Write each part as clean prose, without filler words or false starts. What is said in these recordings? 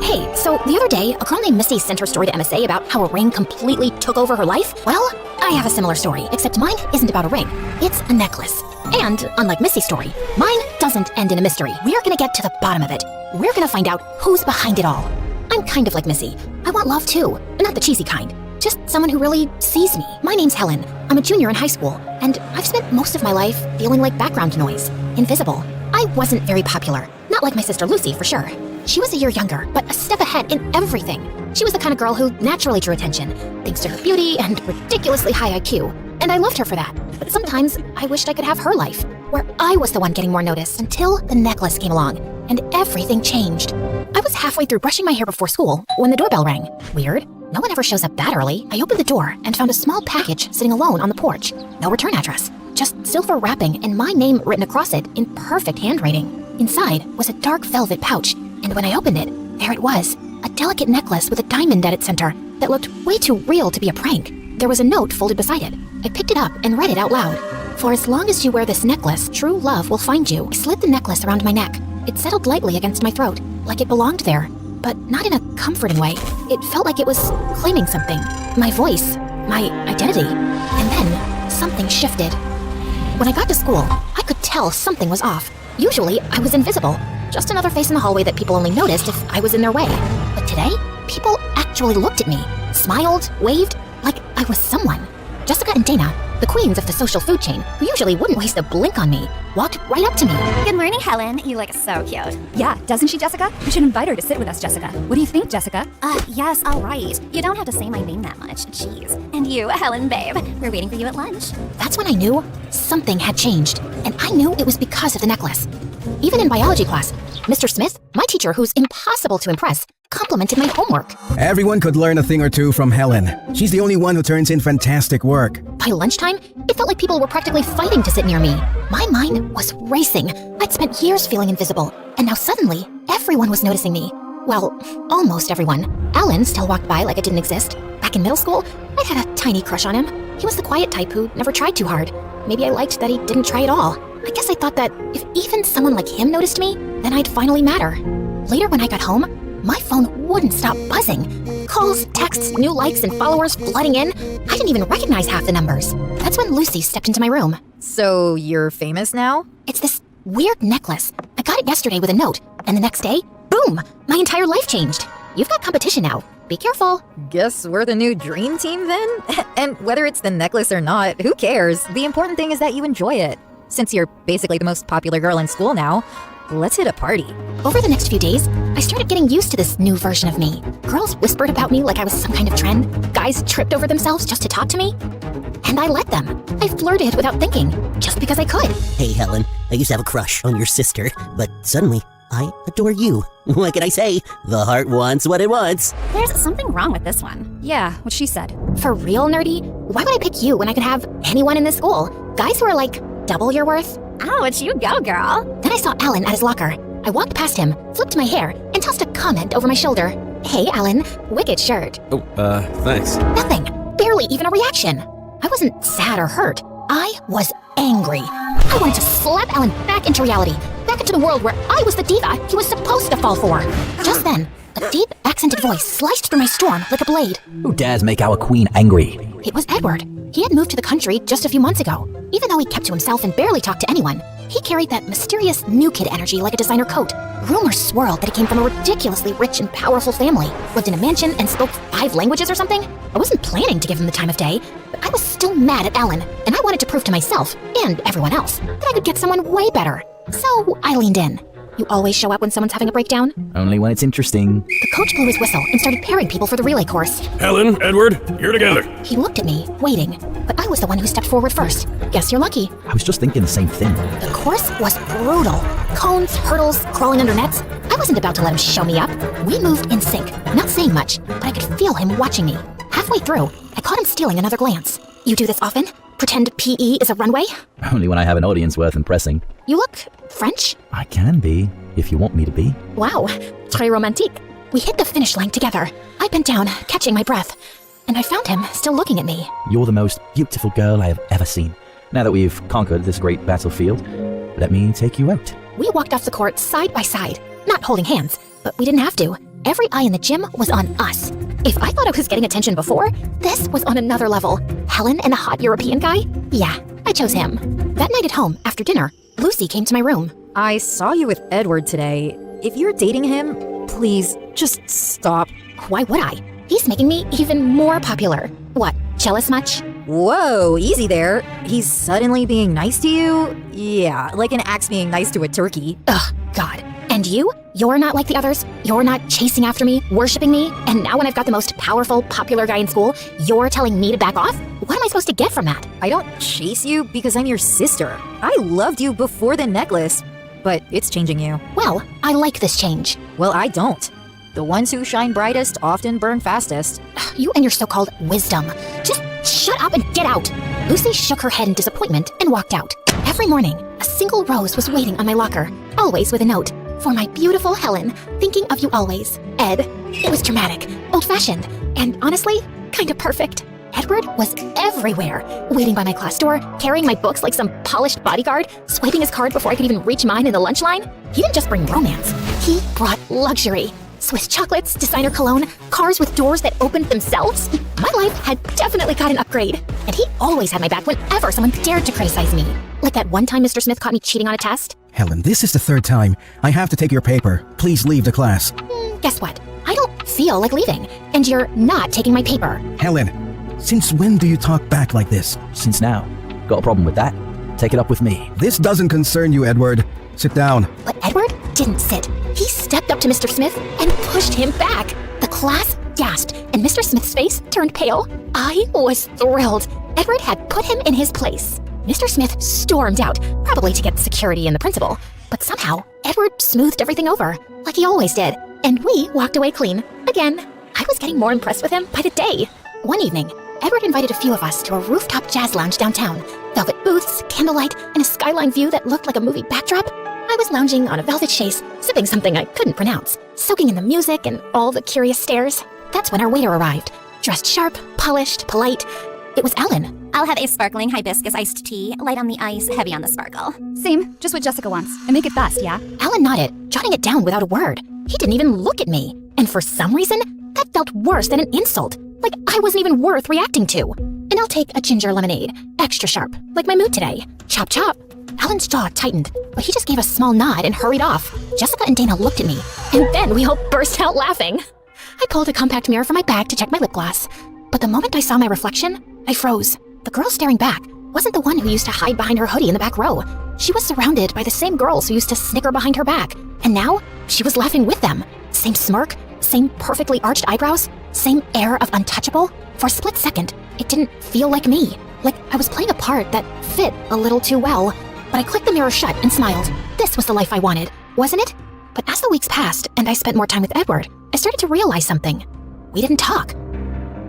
Hey, so the other day, a girl named Missy sent her story to MSA about how a ring completely took over her life. Well, I have a similar story, except mine isn't about a ring. It's a necklace. And, unlike Missy's story, mine doesn't end in a mystery. We're gonna get to the bottom of it. We're gonna find out who's behind it all. I'm kind of like Missy. I want love too, not the cheesy kind. Just someone who really sees me. My name's Helen. I'm a junior in high school, and I've spent most of my life feeling like background noise, invisible. I wasn't very popular, not like my sister Lucy for sure. She was a year younger, but a step ahead in everything. She was the kind of girl who naturally drew attention, thanks to her beauty and ridiculously high IQ. And I loved her for that. But sometimes I wished I could have her life, where I was the one getting more notice until the necklace came along, and everything changed. I was halfway through brushing my hair before school when the doorbell rang. Weird. No one ever shows up that early. I opened the door and found a small package sitting alone on the porch. No return address, just silver wrapping and my name written across it in perfect handwriting. Inside was a dark velvet pouch, and when I opened it, there it was, a delicate necklace with a diamond at its center that looked way too real to be a prank. There was a note folded beside it. I picked it up and read it out loud. For as long as you wear this necklace, true love will find you. I slid the necklace around my neck. It settled lightly against my throat, like it belonged there, but not in a comforting way. It felt like it was claiming something. My voice, my identity. And then something shifted. When I got to school, I could tell something was off. Usually, I was invisible, just another face in the hallway that people only noticed if I was in their way. But today, people actually looked at me, smiled, waved, like I was someone. Jessica and Dana, the queens of the social food chain, who usually wouldn't waste a blink on me, walked right up to me. Good morning, Helen. You look so cute. Yeah, doesn't she, Jessica? We should invite her to sit with us, Jessica. What do you think, Jessica? Yes, all right. You don't have to say my name that much. Jeez. And you, Helen, babe. We're waiting for you at lunch. That's when I knew something had changed, and I knew it was because of the necklace. Even in biology class, Mr. Smith, my teacher who's impossible to impress, complimented my homework. Everyone could learn a thing or two from Helen. She's the only one who turns in fantastic work. By lunchtime, it felt like people were practically fighting to sit near me. My mind was racing. I'd spent years feeling invisible, and now suddenly, everyone was noticing me. Well, almost everyone. Alan still walked by like I didn't exist. Back in middle school, I had a tiny crush on him. He was the quiet type who never tried too hard. Maybe I liked that he didn't try at all. I guess I thought that if even someone like him noticed me, then I'd finally matter. Later when I got home, my phone wouldn't stop buzzing. Calls, texts, new likes, and followers flooding in. I didn't even recognize half the numbers. That's when Lucy stepped into my room. So you're famous now? It's this weird necklace. I got it yesterday with a note, and the next day, boom, my entire life changed. You've got competition now. Be careful. Guess we're the new dream team then? And whether it's the necklace or not, who cares? The important thing is that you enjoy it. Since you're basically the most popular girl in school now, let's hit a party. Over the next few days, I started getting used to this new version of me. Girls whispered about me like I was some kind of trend. Guys tripped over themselves just to talk to me. And I let them. I flirted without thinking, just because I could. Hey, Helen, I used to have a crush on your sister, but suddenly, I adore you. What can I say? The heart wants what it wants. There's something wrong with this one. Yeah, what she said. For real, nerdy? Why would I pick you when I could have anyone in this school? Guys who are like double your worth? Ouch, you go, girl. Then I saw Alan at his locker. I walked past him, flipped my hair, and tossed a comment over my shoulder. Hey, Alan, wicked shirt. Oh, thanks. Nothing. Barely even a reaction. I wasn't sad or hurt. I was angry. I wanted to slap Alan back into reality, back into the world where I was the diva he was supposed to fall for. Just then, a deep, accented voice sliced through my storm like a blade. Who dares make our queen angry? It was Edward. He had moved to the country just a few months ago. Even though he kept to himself and barely talked to anyone, he carried that mysterious new kid energy like a designer coat. Rumors swirled that he came from a ridiculously rich and powerful family, lived in a mansion, and spoke 5 languages or something. I wasn't planning to give him the time of day, but I was still mad at Alan, and I wanted to prove to myself, and everyone else, that I could get someone way better. So I leaned in. You always show up when someone's having a breakdown? Only when it's interesting. The coach blew his whistle and started pairing people for the relay course. Helen, Edward, you're together. He looked at me, waiting, but I was the one who stepped forward first. Guess you're lucky. I was just thinking the same thing. The course was brutal. Cones, hurdles, crawling under nets. I wasn't about to let him show me up. We moved in sync, not saying much, but I could feel him watching me. Halfway through, I caught him stealing another glance. You do this often? Pretend PE is a runway? Only when I have an audience worth impressing. You look French? I can be, if you want me to be. Wow, très romantique. We hit the finish line together. I bent down, catching my breath, and I found him still looking at me. You're the most beautiful girl I have ever seen. Now that we've conquered this great battlefield, let me take you out. We walked off the court side by side, not holding hands, but we didn't have to. every eye in the gym was on us. If I thought I was getting attention before, this was on another level. Helen and a hot European guy? Yeah, I chose him. That night at home, after dinner, Lucy came to my room. I saw you with Edward today. If you're dating him, please, just stop. Why would I? He's making me even more popular. What, jealous much? Whoa, easy there. He's suddenly being nice to you? Yeah, like an axe being nice to a turkey. Ugh, God. And you? You're not like the others? You're not chasing after me, worshipping me? And now when I've got the most powerful, popular guy in school, you're telling me to back off? What am I supposed to get from that? I don't chase you because I'm your sister. I loved you before the necklace, but it's changing you. Well, I like this change. Well, I don't. The ones who shine brightest often burn fastest. You and your so-called wisdom. Just shut up and get out. Lucy shook her head in disappointment and walked out. Every morning, a single rose was waiting on my locker, always with a note. For my beautiful Helen, thinking of you always. Ed. It was dramatic, old-fashioned, and honestly, kind of perfect. Edward was everywhere, waiting by my class door, carrying my books like some polished bodyguard, swiping his card before I could even reach mine in the lunch line. He didn't just bring romance, he brought luxury. Swiss chocolates, designer cologne, cars with doors that opened themselves. My life had definitely got an upgrade. And he always had my back whenever someone dared to criticize me. Like that one time Mr. Smith caught me cheating on a test. Helen, this is the third time. I have to take your paper. Please leave the class. Guess what? I don't feel like leaving. And you're not taking my paper. Helen, since when do you talk back like this? Since now. Got a problem with that? Take it up with me. This doesn't concern you, Edward. Sit down. But Edward didn't sit. He stepped up to Mr. Smith and pushed him back. The class gasped, and Mr. Smith's face turned pale. I was thrilled. Edward had put him in his place. Mr. Smith stormed out, probably to get security and the principal. But somehow, Edward smoothed everything over, like he always did, and we walked away clean. Again, I was getting more impressed with him by the day. One evening, Edward invited a few of us to a rooftop jazz lounge downtown. Velvet booths, candlelight, and a skyline view that looked like a movie backdrop. I was lounging on a velvet chaise, sipping something I couldn't pronounce, soaking in the music and all the curious stares. That's when our waiter arrived, dressed sharp, polished, polite. It was Ellen. I'll have a sparkling hibiscus iced tea, light on the ice, heavy on the sparkle. Same, just what Jessica wants. And make it fast, yeah? Alan nodded, jotting it down without a word. He didn't even look at me. And for some reason, that felt worse than an insult. Like I wasn't even worth reacting to. And I'll take a ginger lemonade, extra sharp, like my mood today. Chop chop. Alan's jaw tightened, but he just gave a small nod and hurried off. Jessica and Dana looked at me, and then we all burst out laughing. I pulled a compact mirror from my bag to check my lip gloss, but the moment I saw my reflection, I froze. The girl staring back wasn't the one who used to hide behind her hoodie in the back row. She was surrounded by the same girls who used to snicker behind her back, and now she was laughing with them. Same smirk, same perfectly arched eyebrows, same air of untouchable. For a split second, it didn't feel like me, like I was playing a part that fit a little too well. But I clicked the mirror shut and smiled. This was the life I wanted, wasn't it? But as the weeks passed and I spent more time with Edward, I started to realize something. We didn't talk.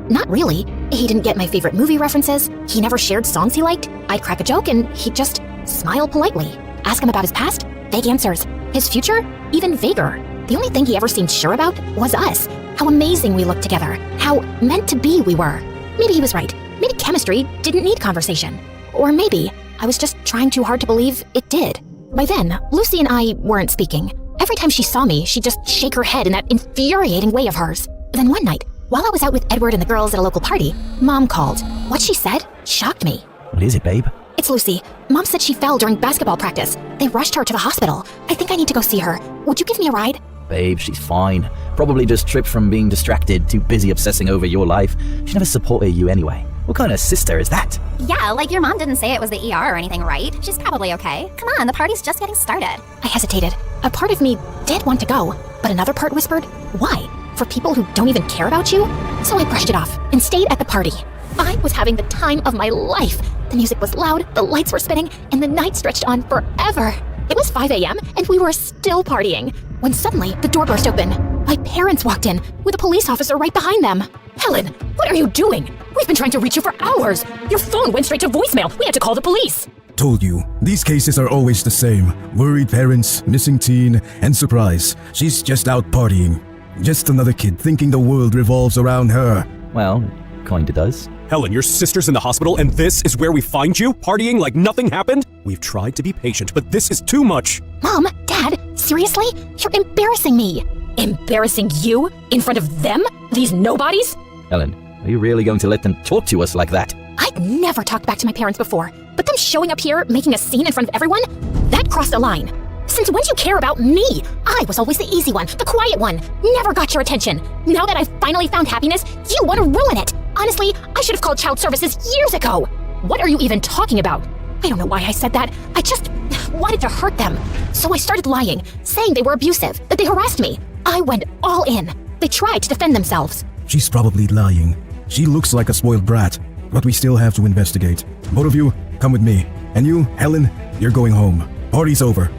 Not really. He didn't get my favorite movie references. He never shared songs he liked. I'd crack a joke and he'd just smile politely. Ask him about his past? Vague answers. His future? Even vaguer. The only thing he ever seemed sure about was us. How amazing we looked together. How meant to be we were. Maybe he was right. Maybe chemistry didn't need conversation. Or maybe I was just trying too hard to believe it did. By then, Lucy and I weren't speaking. Every time she saw me, she'd just shake her head in that infuriating way of hers. Then one night, while I was out with Edward and the girls at a local party, Mom called. What she said shocked me. What is it, babe? It's Lucy. Mom said she fell during basketball practice. They rushed her to the hospital. I think I need to go see her. Would you give me a ride? Babe, she's fine. Probably just tripped from being distracted, too busy obsessing over your life. She never supported you anyway. What kind of sister is that? Yeah, like your mom didn't say it was the ER or anything, right? She's probably okay. Come on, the party's just getting started. I hesitated. A part of me did want to go, but another part whispered, why? For people who don't even care about you? So I brushed it off and stayed at the party. I was having the time of my life. The music was loud, the lights were spinning, and the night stretched on forever. It was 5 a.m. and we were still partying, when suddenly the door burst open. My parents walked in, with a police officer right behind them. Helen, what are you doing? We've been trying to reach you for hours. Your phone went straight to voicemail. We had to call the police. Told you, these cases are always the same. Worried parents, missing teen, and surprise, she's just out partying. Just another kid thinking the world revolves around her. Well, kinda does. Helen, your sister's in the hospital and this is where we find you? Partying like nothing happened? We've tried to be patient, but this is too much. Mom, Dad, seriously? You're embarrassing me. Embarrassing you? In front of them? These nobodies? Helen, are you really going to let them talk to us like that? I'd never talked back to my parents before, but them showing up here, making a scene in front of everyone? That crossed a line. Since when do you care about me? I was always the easy one, the quiet one. Never got your attention. Now that I've finally found happiness, you want to ruin it. Honestly, I should have called child services years ago. What are you even talking about? I don't know why I said that. I just wanted to hurt them. So I started lying, saying they were abusive, that they harassed me. I went all in. They tried to defend themselves. She's probably lying. She looks like a spoiled brat, but we still have to investigate. Both of you, come with me. And you, Helen, you're going home. Party's over.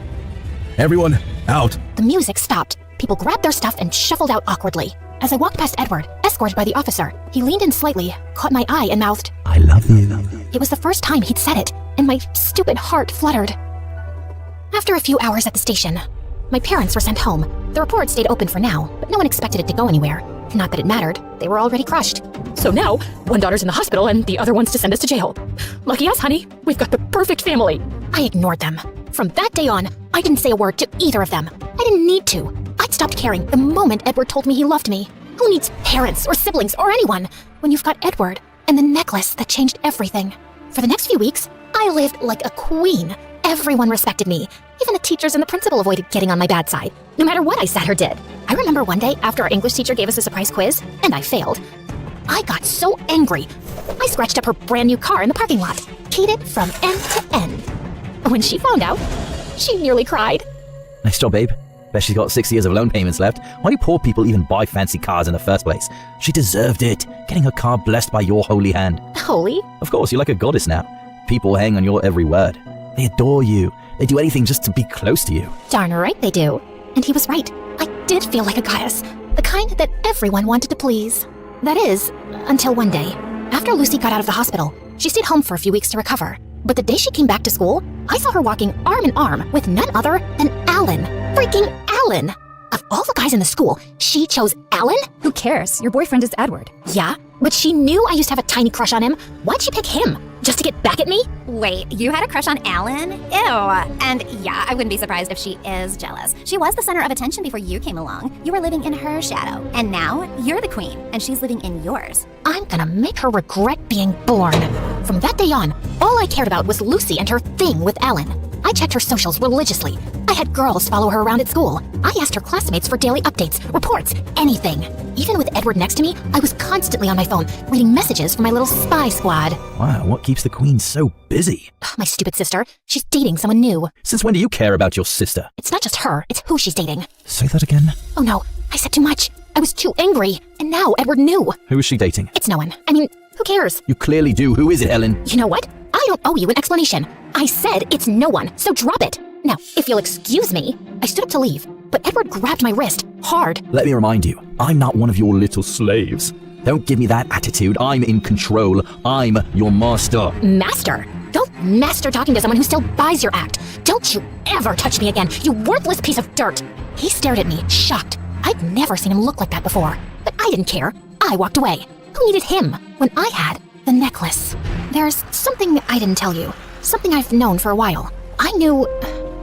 Everyone, out. The music stopped. People grabbed their stuff and shuffled out awkwardly. As I walked past Edward, escorted by the officer, he leaned in slightly, caught my eye and mouthed, I love you. It was the first time he'd said it, and my stupid heart fluttered. After a few hours at the station, my parents were sent home. The report stayed open for now, but no one expected it to go anywhere. Not that it mattered. They were already crushed. So now, one daughter's in the hospital and the other wants to send us to jail. Lucky us, honey. We've got the perfect family. I ignored them. From that day on, I didn't say a word to either of them. I didn't need to. I'd stopped caring the moment Edward told me he loved me. Who needs parents or siblings or anyone when you've got Edward and the necklace that changed everything? For the next few weeks, I lived like a queen. Everyone respected me. Even the teachers and the principal avoided getting on my bad side, no matter what I said or did. I remember one day after our English teacher gave us a surprise quiz, and I failed. I got so angry. I scratched up her brand new car in the parking lot, keyed it from end to end. When she found out, she nearly cried. Nice job, babe. Bet she's got 6 years of loan payments left. Why do poor people even buy fancy cars in the first place? She deserved it, getting her car blessed by your holy hand. Holy? Of course, you're like a goddess now. People hang on your every word. They adore you. They do anything just to be close to you. Darn right they do. And he was right. I did feel like a goddess. The kind that everyone wanted to please. That is, until one day. After Lucy got out of the hospital, she stayed home for a few weeks to recover. But the day she came back to school, I saw her walking arm in arm with none other than Alan. Freaking Alan! Of all the guys in the school, she chose Alan? Who cares? Your boyfriend is Edward. Yeah, but she knew I used to have a tiny crush on him. Why'd she pick him? Just to get back at me? Wait, you had a crush on Alan? Ew. And yeah, I wouldn't be surprised if she is jealous. She was the center of attention before you came along. You were living in her shadow. And now, you're the queen, and she's living in yours. I'm gonna make her regret being born. From that day on, all I cared about was Lucy and her thing with Alan. I checked her socials religiously. I had girls follow her around at school. I asked her classmates for daily updates, reports, anything. Even with Edward next to me, I was constantly on my phone, reading messages from my little spy squad. Wow, what keeps the queen so busy? My stupid sister. She's dating someone new. Since when do you care about your sister? It's not just her, it's who she's dating. Say that again? Oh no, I said too much. I was too angry. And now Edward knew. Who is she dating? It's no one. I mean, who cares? You clearly do. Who is it, Helen? You know what? I don't owe you an explanation. I said it's no one, so drop it. Now, if you'll excuse me, I stood up to leave, but Edward grabbed my wrist, hard. Let me remind you, I'm not one of your little slaves. Don't give me that attitude. I'm in control. I'm your master. Master? Don't master talking to someone who still buys your act. Don't you ever touch me again, you worthless piece of dirt. He stared at me, shocked. I'd never seen him look like that before, but I didn't care. I walked away. Who needed him when I had the necklace? There's something I didn't tell you, something I've known for a while. I knew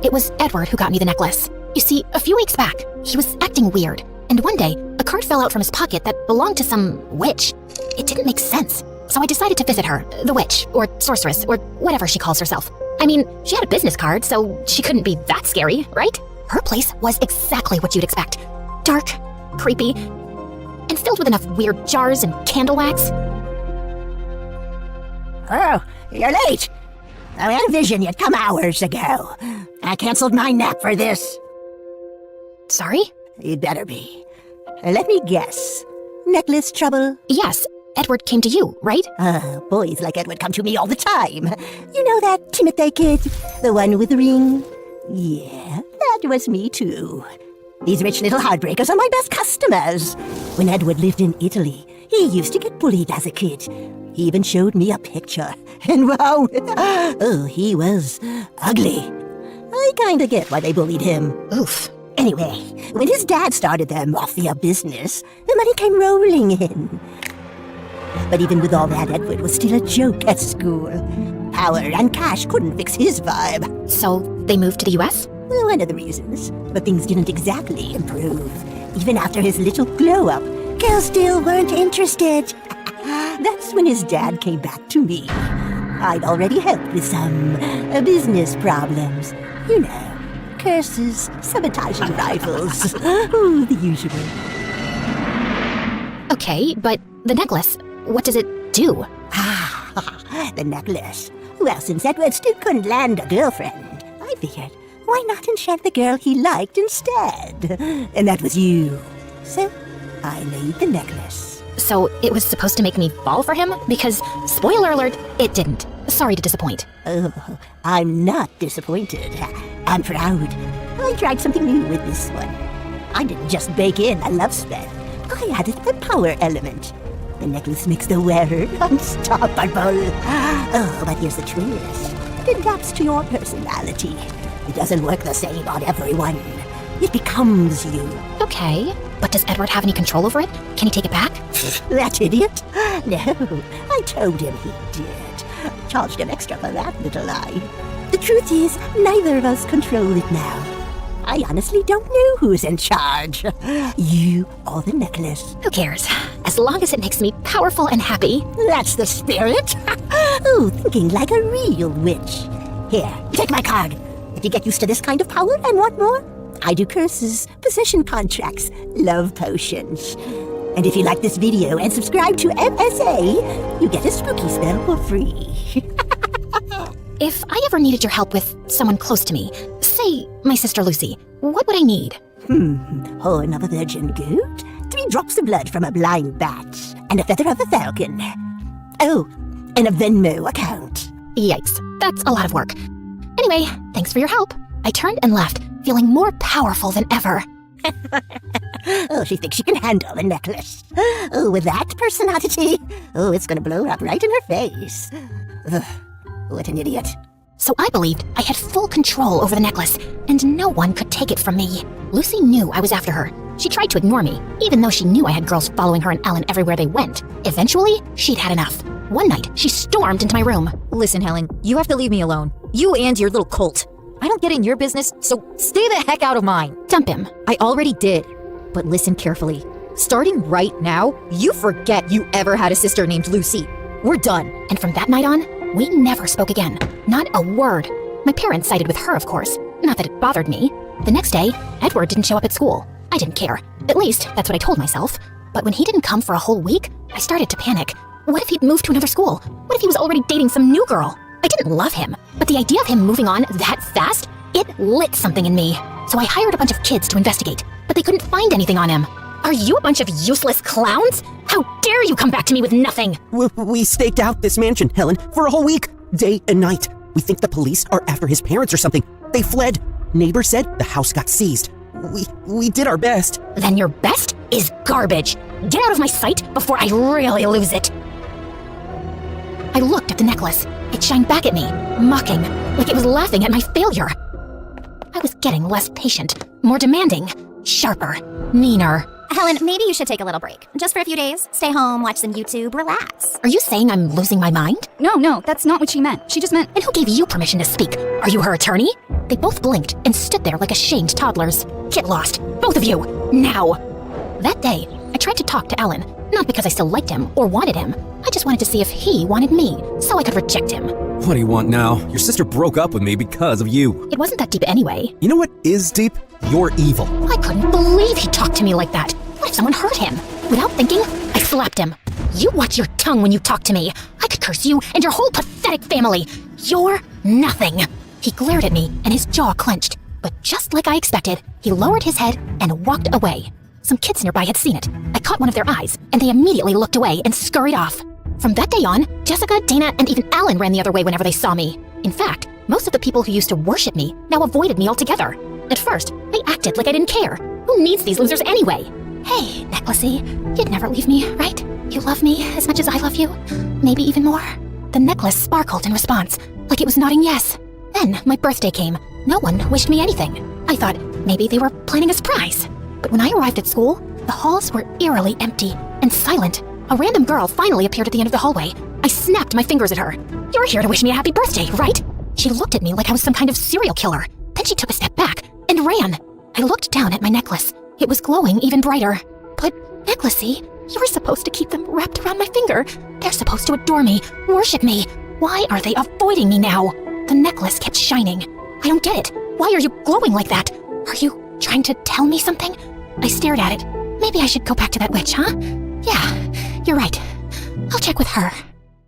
it was Edward who got me the necklace. You see, a few weeks back, he was acting weird, and one day, a card fell out from his pocket that belonged to some witch. It didn't make sense, so I decided to visit her, the witch, or sorceress, or whatever she calls herself. I mean, she had a business card, so she couldn't be that scary, right? Her place was exactly what you'd expect. Dark, creepy, and filled with enough weird jars and candle wax. Oh, you're late. I had a vision you'd come hours ago. I canceled my nap for this. Sorry? You'd better be. Let me guess. Necklace trouble? Yes, Edward came to you, right? Boys like Edward come to me all the time. You know that Timothy kid? The one with the ring? Yeah, that was me too. These rich little heartbreakers are my best customers. When Edward lived in Italy, he used to get bullied as a kid. He even showed me a picture. And wow, oh, he was ugly. I kinda get why they bullied him. Oof. Anyway, when his dad started their mafia business, the money came rolling in. But even with all that, Edward was still a joke at school. Power and cash couldn't fix his vibe. So they moved to the US? One of the reasons. But things didn't exactly improve. even after his little glow-up, girls still weren't interested. That's when his dad came back to me. I'd already helped with some business problems. You know, curses, sabotaging rivals. Oh, the usual. Okay, but the necklace, what does it do? The necklace. Well, since Edward still couldn't land a girlfriend, I figured, why not enchant the girl he liked instead? And that was you. So, I made the necklace. So it was supposed to make me fall for him? Because, spoiler alert, it didn't. Sorry to disappoint. Oh, I'm not disappointed. I'm proud. I tried something new with this one. I didn't just bake in a love spell. I added a power element. The necklace makes the wearer unstoppable. Oh, but here's the twist. It adapts to your personality. It doesn't work the same on everyone. It becomes you. Okay, but does Edward have any control over it? Can he take it back? That idiot? No, I told him he did. Charged him extra for that little lie. The truth is, neither of us control it now. I honestly don't know who's in charge. You or the necklace. Who cares? As long as it makes me powerful and happy. That's the spirit. Oh, thinking like a real witch. Here, take my card. If you get used to this kind of power and want more, I do curses, possession contracts, love potions. And if you like this video and subscribe to MSA, you get a spooky spell for free. If I ever needed your help with someone close to me, say my sister Lucy, what would I need? Horn of a virgin goat, 3 drops of blood from a blind bat, and a feather of a falcon. Oh, and a Venmo account. Yikes, that's a lot of work. Anyway, thanks for your help. I turned and left, feeling more powerful than ever. Oh, she thinks she can handle the necklace. Oh, with that personality, oh, it's gonna blow up right in her face. Ugh, what an idiot. So I believed I had full control over the necklace, and no one could take it from me. Lucy knew I was after her. She tried to ignore me, even though she knew I had girls following her and Alan everywhere they went. Eventually, she'd had enough. One night, she stormed into my room. Listen, Helen, you have to leave me alone. You and your little cult. I don't get in your business, so stay the heck out of mine. Dump him. I already did. But listen carefully. Starting right now, you forget you ever had a sister named Lucy. We're done. And from that night on, we never spoke again. Not a word. My parents sided with her, of course. Not that it bothered me. The next day, Edward didn't show up at school. I didn't care. At least, that's what I told myself. But when he didn't come for a whole week, I started to panic. What if he'd moved to another school? What if he was already dating some new girl? I didn't love him, but the idea of him moving on that fast, it lit something in me. So I hired a bunch of kids to investigate, but they couldn't find anything on him. Are you a bunch of useless clowns? How dare you come back to me with nothing? We staked out this mansion, Helen, for a whole week, day and night. We think the police are after his parents or something. They fled. Neighbors said the house got seized. We did our best. Then your best is garbage. Get out of my sight before I really lose it. I looked at the necklace. It shined back at me, mocking, like it was laughing at my failure. I was getting less patient, more demanding, sharper, meaner. Helen, maybe you should take a little break. Just for a few days. Stay home, watch some YouTube, relax. Are you saying I'm losing my mind? No, that's not what she meant. She just meant... And who gave you permission to speak? Are you her attorney? They both blinked and stood there like ashamed toddlers. Get lost, both of you, now! That day, I tried to talk to Alan, not because I still liked him or wanted him. I just wanted to see if he wanted me, so I could reject him. What do you want now? Your sister broke up with me because of you. It wasn't that deep anyway. You know what is deep? You're evil. I couldn't believe he talked to me like that. What if someone hurt him? Without thinking, I slapped him. You watch your tongue when you talk to me. I could curse you and your whole pathetic family. You're nothing. He glared at me and his jaw clenched. But just like I expected, he lowered his head and walked away. Some kids nearby had seen it. I caught one of their eyes, and they immediately looked away and scurried off. From that day on, Jessica, Dana, and even Alan ran the other way whenever they saw me. In fact, most of the people who used to worship me now avoided me altogether. At first, I acted like I didn't care. Who needs these losers anyway? Hey, Necklacey, you'd never leave me, right? You love me as much as I love you? Maybe even more? The necklace sparkled in response, like it was nodding yes. Then my birthday came. No one wished me anything. I thought maybe they were planning a surprise. But when I arrived at school, the halls were eerily empty and silent. A random girl finally appeared at the end of the hallway. I snapped my fingers at her. You're here to wish me a happy birthday, right? She looked at me like I was some kind of serial killer. Then she took a step back and ran. I looked down at my necklace. It was glowing even brighter. But, necklacey, you were supposed to keep them wrapped around my finger. They're supposed to adore me, worship me. Why are they avoiding me now? The necklace kept shining. I don't get it. Why are you glowing like that? Are you trying to tell me something? I stared at it. Maybe I should go back to that witch, huh? Yeah, you're right. I'll check with her.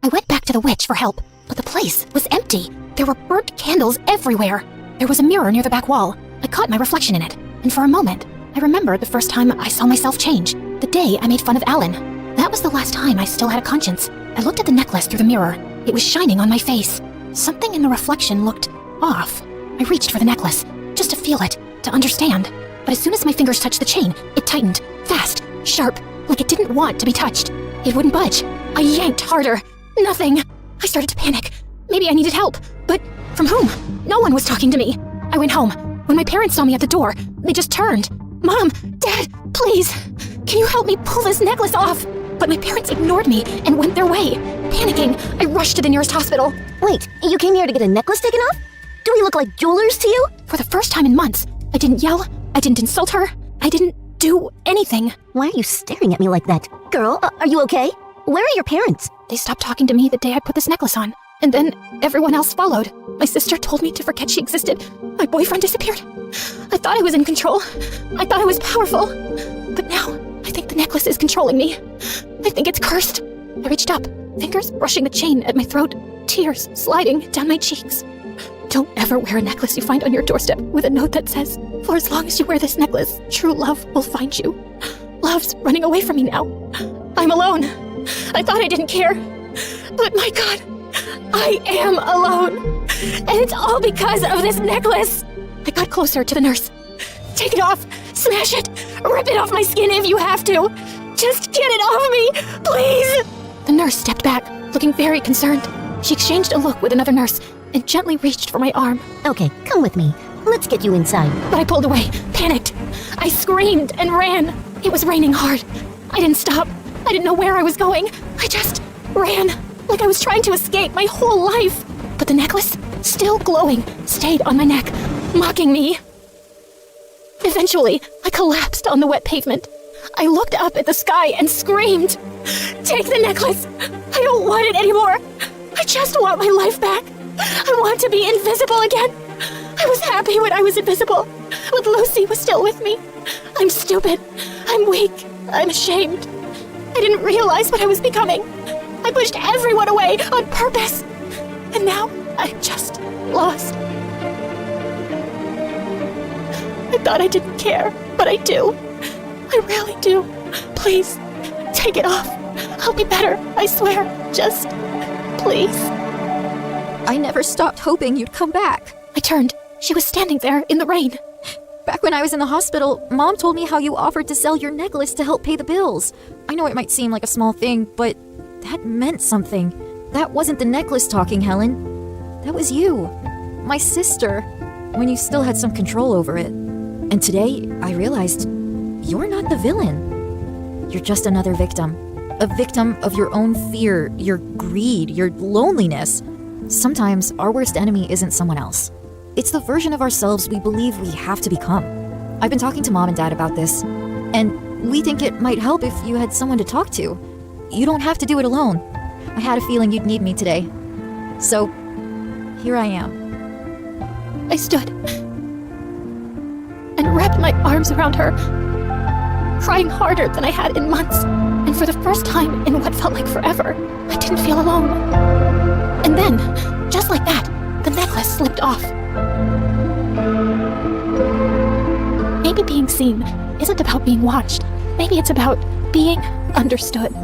I went back to the witch for help, but the place was empty. There were burnt candles everywhere. There was a mirror near the back wall. I caught my reflection in it, and for a moment, I remembered the first time I saw myself change. The day I made fun of Alan. That was the last time I still had a conscience. I looked at the necklace through the mirror. It was shining on my face. Something in the reflection looked off. I reached for the necklace, just to feel it, to understand. But as soon as my fingers touched the chain, it tightened, fast, sharp, like it didn't want to be touched. It wouldn't budge. I yanked harder. Nothing. I started to panic. Maybe I needed help. But from whom? No one was talking to me. I went home. When my parents saw me at the door, they just turned. Mom, Dad, please, can you help me pull this necklace off? But my parents ignored me and went their way. Panicking, I rushed to the nearest hospital. Wait, you came here to get a necklace taken off? Do we look like jewelers to you? For the first time in months, I didn't yell, I didn't insult her, I didn't do anything. Why are you staring at me like that? Girl, are you okay? Where are your parents? They stopped talking to me the day I put this necklace on, and then everyone else followed. My sister told me to forget she existed. My boyfriend disappeared. I thought I was in control. I thought I was powerful. But now, I think the necklace is controlling me. I think it's cursed. I reached up, fingers brushing the chain at my throat, tears sliding down my cheeks. Don't ever wear a necklace you find on your doorstep with a note that says, "For as long as you wear this necklace, true love will find you." Love's running away from me now. I'm alone. I thought I didn't care. But my God, I am alone. And it's all because of this necklace. I got closer to the nurse. Take it off. Smash it. Rip it off my skin if you have to. Just get it off me, please. The nurse stepped back, looking very concerned. She exchanged a look with another nurse and gently reached for my arm. Okay, come with me. Let's get you inside. But I pulled away, panicked. I screamed and ran. It was raining hard. I didn't stop. I didn't know where I was going. I just ran, like I was trying to escape my whole life. But the necklace, still glowing, stayed on my neck, mocking me. Eventually, I collapsed on the wet pavement. I looked up at the sky and screamed, "Take the necklace! I don't want it anymore! I just want my life back! I want to be invisible again! I was happy when I was invisible, but Lucy was still with me. I'm stupid. I'm weak. I'm ashamed. I didn't realize what I was becoming. I pushed everyone away on purpose. And now I'm just lost. I thought I didn't care, but I do. I really do. Please, take it off. I'll be better, I swear. Just, please." I never stopped hoping you'd come back. I turned. She was standing there in the rain. Back when I was in the hospital, Mom told me how you offered to sell your necklace to help pay the bills. I know it might seem like a small thing, but that meant something. That wasn't the necklace talking, Helen. That was you, my sister, when you still had some control over it. And today, I realized you're not the villain. You're just another victim. A victim of your own fear, your greed, your loneliness. Sometimes our worst enemy isn't someone else. It's the version of ourselves we believe we have to become. I've been talking to Mom and Dad about this, and we think it might help if you had someone to talk to. You don't have to do it alone. I had a feeling you'd need me today. So, here I am. I stood and wrapped my arms around her, crying harder than I had in months. And for the first time in what felt like forever, I didn't feel alone. And then, just like that, the necklace slipped off. Maybe being seen isn't about being watched. Maybe it's about being understood.